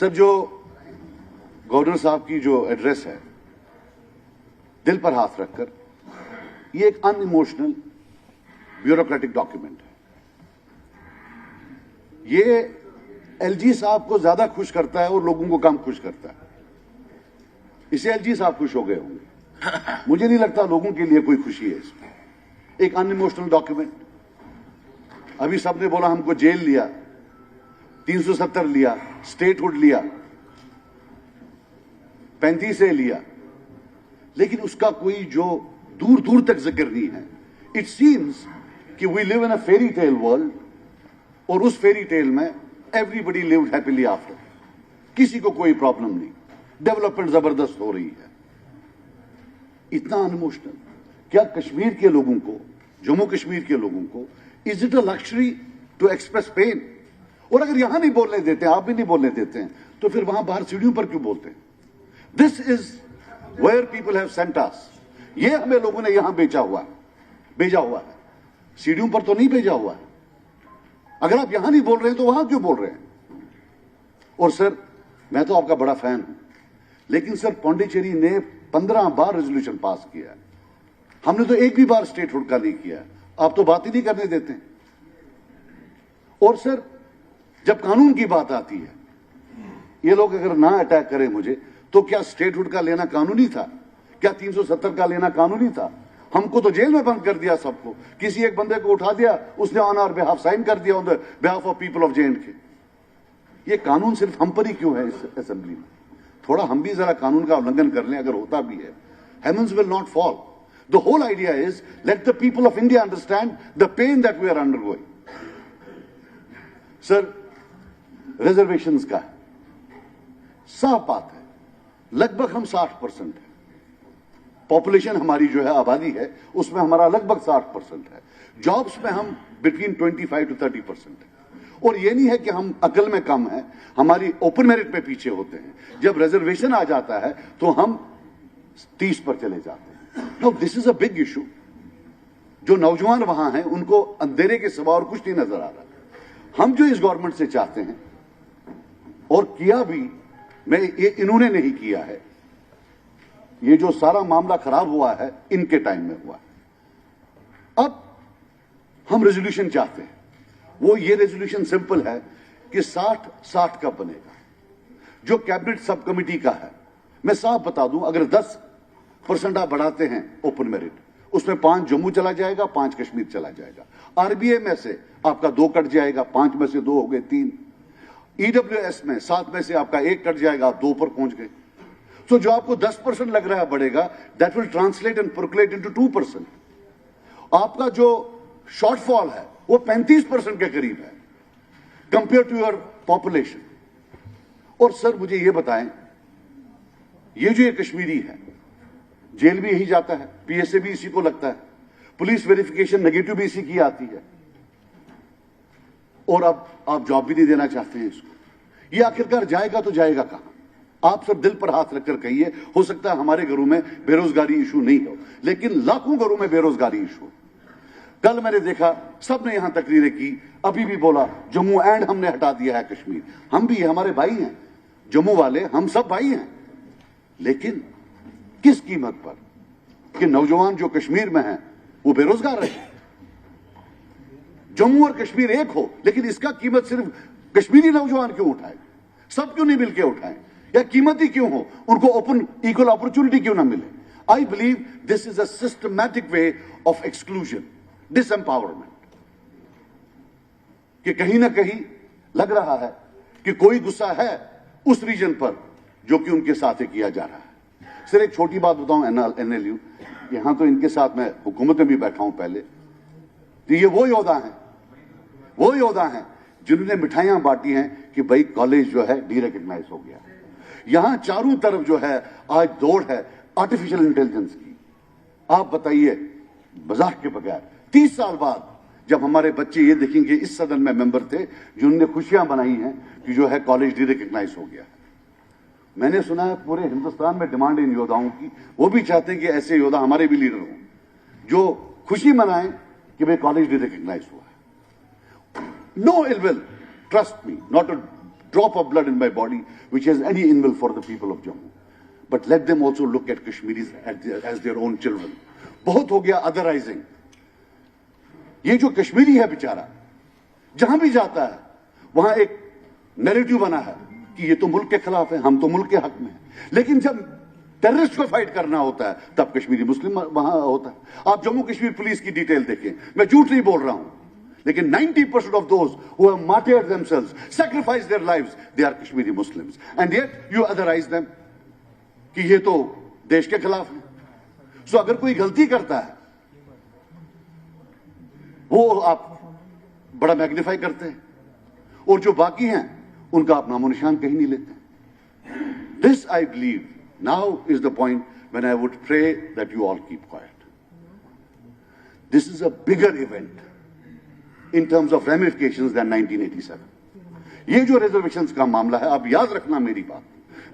Sir, जो governor साहब की जो एड्रेस है, दिल पर हाथ रखकर, ये एक अनइमोशनल ब्यूरोक्रेटिक डॉक्यूमेंट है। ये एलजी साहब को ज्यादा खुश करता है और लोगों को कम खुश करता है। इसे एलजी साहब खुश हो गए होंगे, मुझे नहीं लगता लोगों के लिए कोई खुशी है इसमें। एक अनइमोशनल डॉक्यूमेंट। अभी सबने बोला हमको जेल लिया, 370 लिया, स्टेटहुड लिया, 35 से लिया, लेकिन उसका कोई जो दूर दूर तक जिक्र नहीं है। इट सीम्स कि we live in a fairy tale world, और उस फेरी टेल में एवरीबडी लिव्ड हैप्पीली आफ्टर, किसी को कोई प्रॉब्लम नहीं, डेवलपमेंट जबरदस्त हो रही है। इतना अनइमोशनल। क्या कश्मीर के लोगों को, जम्मू कश्मीर के लोगों को, is it a luxury to express pain? और अगर यहां नहीं बोलने देते, आप भी नहीं बोलने देते हैं, तो फिर वहां बाहर सीढ़ियों पर क्यों बोलते हैं? This is where people have sent us. ये हमें लोगों ने यहां भेजा हुआ है, सीढ़ियों पर तो नहीं भेजा हुआ है। अगर आप यहां नहीं बोल रहे हैं तो वहां क्यों बोल रहे हैं? और सर, मैं तो आपका बड़ा फैन हूं, लेकिन सर पौंडीचेरी ने 15 बार रेजोल्यूशन पास किया है, हमने तो एक भी बार स्टेटहुड का नहीं किया। आप तो बात ही नहीं करने देते। और सर, जब कानून की बात आती है, ये लोग अगर ना अटैक करें मुझे, तो क्या स्टेटहुड का लेना कानूनी था? क्या 370 का लेना कानूनी था? हमको तो जेल में बंद कर दिया सबको। किसी एक बंदे को उठा दिया, उसने ऑन आवर बिहाफ साइन कर दिया, on the behalf of people of J&K. ये कानून सिर्फ हम पर ही क्यों है इस असेंबली में? थोड़ा हम भी जरा कानून का उल्लंघन कर लें, अगर होता भी है। Heavens will not fall. The whole idea is let the people of India understand the pain that we are undergoing. Sir, reservations का साफ बात है, लगभग हम 60% है। पॉपुलेशन हमारी जो है, आबादी है, उसमें हमारा लगभग 60% है। जॉब्स में हम बिटवीन 25 to 30% है। और ये नहीं है कि हम अकल में कम है, हमारी ओपन मेरिट में पीछे होते हैं। जब रिजर्वेशन आ जाता है तो हम 30 पर चले जाते हैं। No, this is a big issue. जो नौजवान वहां हैं, उनको अंधेरे के सिवा और कुछ नहीं नजर आ रहा। हम जो इस गवर्नमेंट से चाहते हैं, और किया भी, मैं ये इन्होंने नहीं किया है, ये जो सारा मामला खराब हुआ है इनके टाइम में हुआ है। अब हम रेजोल्यूशन चाहते हैं, वो ये रेजोल्यूशन सिंपल है कि 60-60 कब बनेगा। जो कैबिनेट सब कमेटी का है, मैं साफ बता दूं, अगर 10% आप बढ़ाते हैं ओपन मेरिट, उसमें 5 जम्मू चला जाएगा, 5 कश्मीर चला जाएगा। आरबीए में से आपका 2 कट जाएगा, 5 में से 2 हो गए 3। ईडब्ल्यूएस में 7 में से आपका 1 कट जाएगा, आप 2 पर पहुंच गए। तो जो आपको 10% लग रहा है बढ़ेगा, that will translate and percolate into 2%। आपका जो शॉर्टफॉल है वो 35% के करीब है कंपेयर टू योर पॉपुलेशन। और सर, मुझे ये बताएं, ये जो ये कश्मीरी है, जेल भी यही जाता है, पीएसए भी इसी को लगता है, पुलिस वेरिफिकेशन नेगेटिव भी इसी की आती है, और अब आप जॉब भी नहीं देना चाहते हैं इसको। ये आखिरकार जाएगा तो जाएगा कहां? आप सब दिल पर हाथ रखकर कहिए। हो सकता है हमारे घरों में बेरोजगारी इशू नहीं हो, लेकिन लाखों घरों में बेरोजगारी इशू। कल मैंने देखा, सबने यहां तकरीरें की, अभी भी बोला जम्मू एंड हमने हटा दिया है कश्मीर। हम भी, हमारे भाई हैं जम्मू वाले, हम सब भाई हैं, लेकिन किस कीमत पर? कि नौजवान जो कश्मीर में हैं वो बेरोजगार रहे। जम्मू और कश्मीर एक हो, लेकिन इसका कीमत सिर्फ कश्मीरी नौजवान क्यों उठाए? सब क्यों नहीं मिलकर उठाए? या कीमत ही क्यों हो? उनको ओपन इक्वल अपॉर्चुनिटी क्यों ना मिले? I believe this is a systematic way of exclusion, disempowerment. कि कहीं ना कहीं लग रहा है कि कोई गुस्सा है उस रीजन पर जो कि उनके साथ ही किया जा रहा है। सिर्फ एक छोटी बात बताऊं, एनएलयू, यहां तो इनके साथ मैं हुकूमत में भी बैठा हूं पहले, तो ये वो योद्धा हैं जिन्होंने मिठाइयां बांटी हैं कि भाई कॉलेज जो है डी रिकग्नाइज हो गया। यहां चारों तरफ जो है आज दौड़ है आर्टिफिशियल इंटेलिजेंस की। आप बताइए, मजाक के बगैर 30 साल बाद जब हमारे बच्चे ये देखेंगे, इस सदन में मेंबर थे जिन्होंने खुशियां मनाई हैं कि जो है कॉलेज डी रिकग्नाइज हो गया। मैंने सुना है पूरे हिंदुस्तान में डिमांड इन योद्धाओं की, वो भी चाहते हैं कि ऐसे योद्धा हमारे भी लीडर हों जो खुशी मनाएं कि भाई कॉलेज डी रिकग्नाइज हुआ है। No ill will, trust me, not drop of blood in my body which has any ill will for the people of Jammu. But let them also look at Kashmiris as their own children. बहुत हो गया otherizing. ये जो कश्मीरी है बेचारा, जहां भी जाता है वहां एक नैरेटिव बना है कि ये तो मुल्क के खिलाफ है, हम तो मुल्क के हक में हैं. लेकिन जब टेररिस्ट को फाइट करना होता है तब कश्मीरी मुस्लिम वहां होता है. आप जम्मू कश्मीर पुलिस की डिटेल देखें, मैं झूठ नहीं बोल रहा हूं, लेकिन 90% of those who have martyred themselves, sacrificed their lives, they are Kashmiri Muslims. And yet you otherize them कि ये तो देश के खिलाफ है. सो अगर कोई गलती करता है वो आप बड़ा मैग्नीफाई करते हैं, और जो बाकी हैं उनका आप नामो निशान कहीं नहीं लेते. This I believe now is the point when I would pray that you all keep quiet. This is a bigger event in terms of ramifications than 1987. ये जो रिजर्वेशंस का मामला है, आप याद रखना मेरी बात,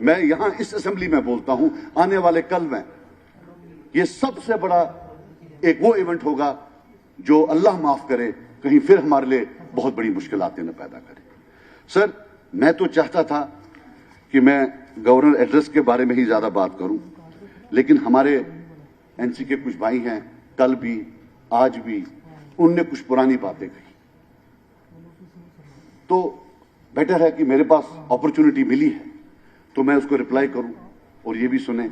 मैं यहां इस असेंबली में बोलता हूं, आने वाले कल में ये सबसे बड़ा एक वो इवेंट होगा जो अल्लाह माफ करे कहीं फिर हमारे लिए बहुत बड़ी मुश्किलातें न पैदा करे. सर, मैं तो चाहता था कि मैं गवर्नर एड्रेस के बारे में ही ज्यादा बात करूं, लेकिन हमारे एनसी के कुछ भाई हैं, कल भी आज भी उनने कुछ पुरानी बातें कही, तो बेटर है कि मेरे पास अपॉर्चुनिटी मिली है तो मैं उसको रिप्लाई करूं और ये भी सुने.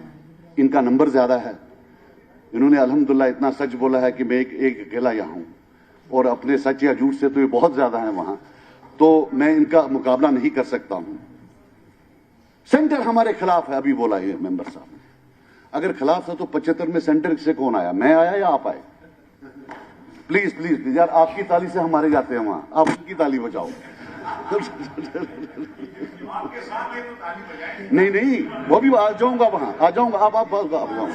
इनका नंबर ज्यादा है, इन्होंने अल्हम्दुलिल्लाह इतना सच बोला है कि मैं एक अकेला यहाँ हूं, और अपने सच या झूठ से तो ये बहुत ज्यादा है वहां, तो मैं इनका मुकाबला नहीं कर सकता हूं. सेंटर हमारे खिलाफ है, अभी बोला ये मेंबर साहब ने. अगर खिलाफ था तो 75 में सेंटर से कौन आया, मैं आया या आप आए? प्लीज प्लीज प्लीज यार, आपकी ताली से हमारे जाते हैं वहां, आप उनकी ताली बजाओ. नहीं नहीं, वो भी आ जाऊंगा वहां, आ जाऊंगा. आप जाऊंगा.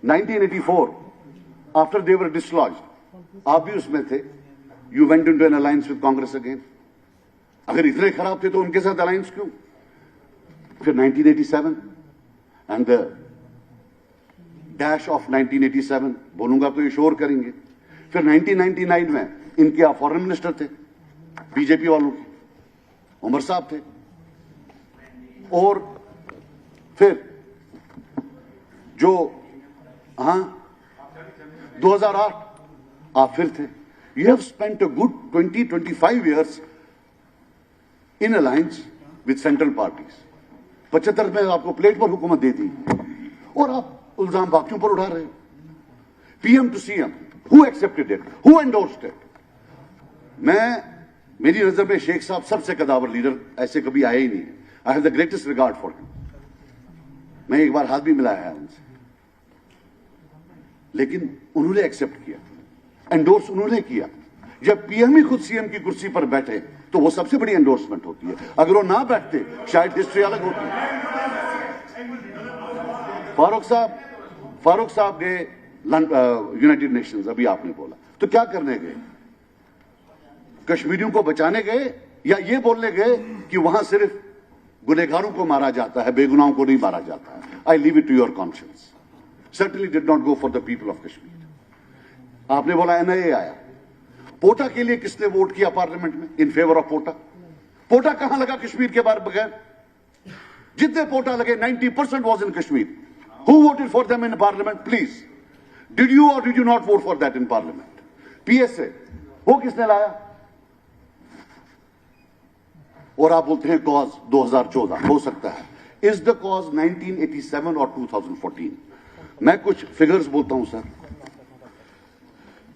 1984 after they were dislodged, आप भी उसमें थे. You went into an alliance with Congress again. अगर इतने खराब थे तो उनके साथ अलायंस क्यों? फिर 1987 and the dash of 1987 बोलूंगा तो ये शोर करेंगे. फिर 1999 में इनके आप फॉरेन मिनिस्टर थे बीजेपी वालों के, उमर साहब थे. और फिर जो 2008 आप फिर थे. You have spent a good 20-25 years in alliance with central parties. 75 में आपको प्लेट पर हुकूमत दे दी और आप इल्जाम बाकियों पर उठा रहे हो. PM to CM, who accepted it? Who endorsed it? मेरी नजर में शेख साहब सबसे कदावर लीडर ऐसे कभी आए ही नहीं. I have the greatest regard for him. मैं एक बार हाथ भी मिलाया है उनसे, लेकिन उन्होंने एक्सेप्ट किया, एंडोर्स उन्होंने किया. जब पीएम ही खुद सीएम की कुर्सी पर बैठे तो वो सबसे बड़ी एंडोर्समेंट होती है. अगर वो ना बैठते शायद हिस्ट्री अलग होती. फारूक साहब गए यूनाइटेड नेशंस, अभी आपने बोला, तो क्या करने गए? कश्मीरियों को बचाने गए या ये बोलने गए कि वहां सिर्फ गुनहगारों को मारा जाता है, बेगुनाहों को नहीं मारा जाता है? I leave it to your conscience. Certainly did not go for the people of Kashmir. आपने बोला एनआईए आया. पोटा के लिए किसने वोट किया पार्लियामेंट में इन फेवर ऑफ पोटा? पोटा कहां लगा कश्मीर के बारे बगैर? जितने पोटा लगे 90% was in Kashmir. Who voted for them in parliament? Please. Did you or did you not vote for that in parliament? PSA वो किसने लाया? और आप बोलते हैं कॉज 2014 हो सकता है. इज द कॉज 1987 और 2014? मैं कुछ फिगर्स बोलता हूं sir.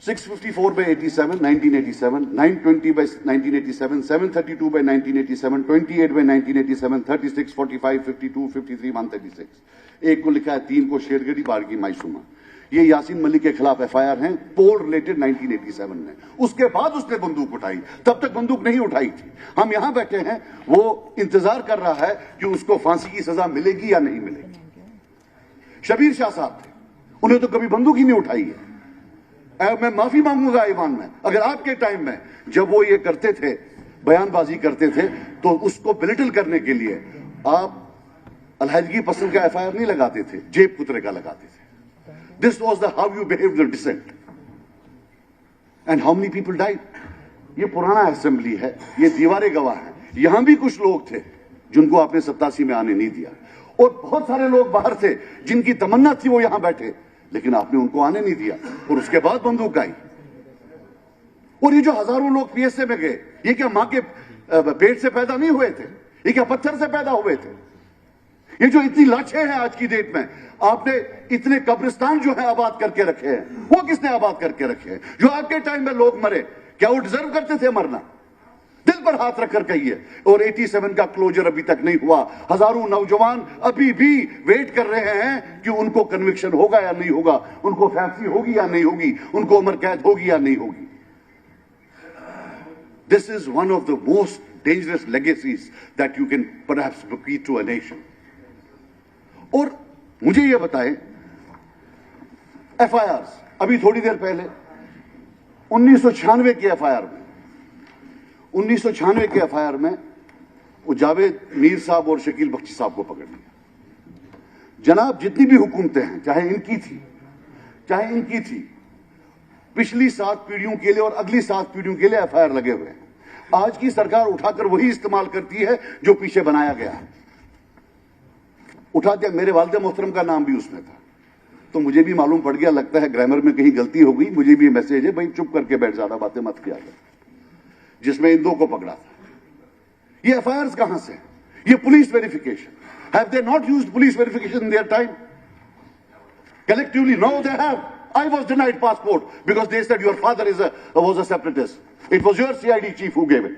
654 by 87, 1987, 920 by 1987, 732 by 1987, 28 by 1987, 36, 45, 52, 53, 136. एक को लिखा है 3 को शेरगढ़ी बारगी मायसूमा. ये यासीन मलिक के खिलाफ एफआईआर हैं पोल रिलेटेड 1987 में. उसके बाद उसने बंदूक उठाई, तब तक बंदूक नहीं उठाई थी. हम यहां बैठे हैं, वो इंतजार कर रहा है कि उसको फांसी की सजा मिलेगी या नहीं मिलेगी. शबीर शाह साहब थे, उन्हें तो कभी बंदूक ही नहीं उठाई है. मैं माफी मांगूंगा ईमान में, अगर आपके टाइम में जब वो ये करते थे, बयानबाजी करते थे, तो उसको बिलिटल करने के लिए आप अलहदगी पसंद का एफआईआर नहीं लगाते थे, जेब कुतरे का लगाते थे. This was the how you behave the dissent. And how many people died? یہ پرانا اسمبلی ہے, یہ دیواریں گواہ ہیں. یہاں بھی کچھ لوگ تھے جن کو آپ نے 87 میں آنے نہیں دیا, اور بہت سارے لوگ باہر تھے جن کی تمنا تھی وہ یہاں بیٹھے, لیکن آپ نے ان کو آنے نہیں دیا, اور اس کے بعد بندوق آئی. اور یہ جو ہزاروں لوگ پی ایس اے میں گئے, یہ کیا ماں کے پیٹ سے پیدا نہیں ہوئے تھے؟ یہ کیا پتھر سے پیدا ہوئے تھے؟ یہ جو اتنی لاشیں ہیں آج کی ڈیٹ میں, آپ نے اتنے قبرستان جو ہے آباد کر کے رکھے ہیں, وہ کس نے آباد کر کے رکھے ہیں؟ جو آپ کے ٹائم میں لوگ مرے, کیا وہ ڈیزرو کرتے تھے مرنا؟ دل پر ہاتھ رکھ کر کہیے. اور 87 کا کلوجر ابھی تک نہیں ہوا. ہزاروں نوجوان ابھی بھی ویٹ کر رہے ہیں کہ ان کو کنوکشن ہوگا یا نہیں ہوگا, ان کو پھانسی ہوگی یا نہیں ہوگی, ان کو عمر قید ہوگی یا نہیں ہوگی. This is one of the most dangerous legacies that you can perhaps bequeath to a nation. اور مجھے یہ بتائیں, ایف آئی آرز ابھی تھوڑی دیر پہلے 1996 کی ایف آئی آر میں 1996 کے ایف آئی آر میں وہ جاوید میر صاحب اور شکیل بخشی صاحب کو پکڑ لیا. جناب جتنی بھی حکومتیں ہیں, چاہے ان کی تھی, پچھلی 7 پیڑھیوں کے لیے اور اگلی 7 پیڑھیوں کے لیے ایف آئی آر لگے ہوئے ہیں. آج کی سرکار اٹھا کر وہی استعمال کرتی ہے جو پیچھے بنایا گیا ہے. اٹھا دیا, میرے والد محترم کا نام بھی اس میں تھا, تو مجھے بھی معلوم پڑ گیا, لگتا ہے گرامر میں کہیں غلطی ہو گئی. مجھے بھی میسج ہے, بھائی چپ کر کے بیٹھ, زیادہ باتیں مت کیا کر. جس میں ان 2 کو پکڑا تھا. یہ ایف آئی آرز کہاں سے؟ یہ police verification. Have they not used police verification in their time? Collectively, no, they have. I was denied passport because they said your father was a separatist. It was your CID chief who gave it.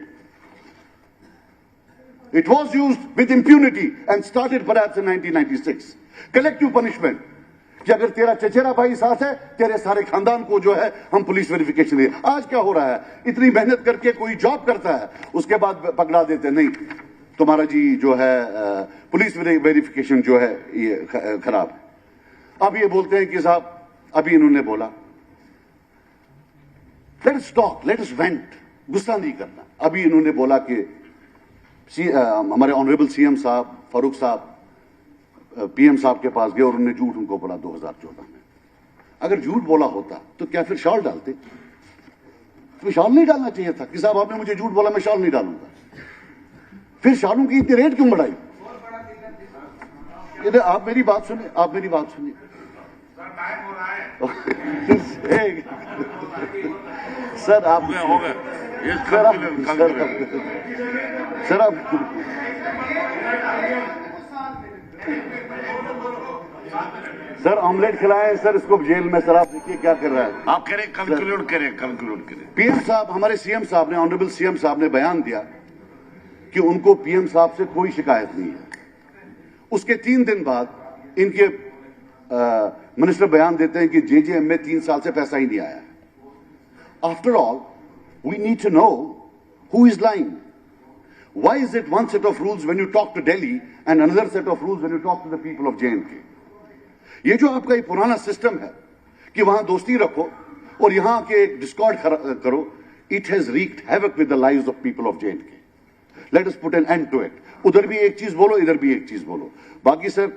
It was used with impunity and started perhaps in 1996. Collective punishment. کہ اگر تیرا چچیرا بھائی ساتھ ہے, تیرے سارے خاندان کو جو ہے ہم پولیس ویریفیکیشن دیں. آج کیا ہو رہا ہے, اتنی محنت کر کے کوئی جاب کرتا ہے, اس کے بعد پکڑا دیتے, نہیں تمہارا جی جو ہے پولیس ویریفیکیشن جو ہے یہ خراب ہے. اب یہ بولتے ہیں کہ صاحب ابھی انہوں نے بولا, let us talk, let us vent, غصہ نہیں کرنا. ابھی انہوں نے بولا کہ ہمارے آنریبل سی ایم صاحب فاروق صاحب پی ایم صاحب کے پاس گئے اور انہوں نے جھوٹ ان کو بولا 2014 میں. اگر جھوٹ بولا ہوتا تو کیا پھر شال ڈالتے؟ تو شال نہیں ڈالنا چاہیے تھا کہ صاحب آپ نے مجھے جھوٹ بولا, میں شال نہیں ڈالوں گا. پھر شالوں کی اتنی ریٹ کیوں بڑھائی؟ آپ میری بات سنیں, آپ میری بات سنیں. سر آپ سر آملیٹ کھلائے سر اس کو جیل میں. سر آپ دیکھیے کیا کر رہا ہے. آپ کریں کنکلوڈ کریں. پی ایم صاحب, ہمارے سی ایم صاحب نے, آنریبل سی ایم صاحب نے بیان دیا کہ ان کو پی ایم صاحب سے کوئی شکایت نہیں ہے. اس کے 3 دن بعد ان کے منسٹر بیان دیتے ہیں کہ جے جے ایم میں 3 سال سے پیسہ ہی نہیں آیا. After all we need to know who is lying. Why is it one set of rules when you talk to Delhi and another set of rules when you talk to the people of J&K? یہ جو آپ کا یہ پرانا system ہے کہ وہاں دوستی رکھو اور یہاں کے ایک ڈسکارڈ کرو, it has wreaked havoc with the lives of people of J&K. Let us put an end to it. ادھر بھی ایک چیز بولو, ادھر بھی ایک چیز بولو. باقی سر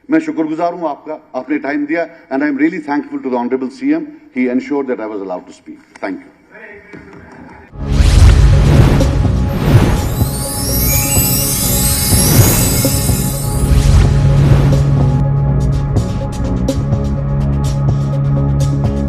میں شکر گزار ہوں آپ کا, آپ نے ٹائم دیا, and I am really thankful to the Honorable CM. He ensured that I was allowed to speak. Thank you.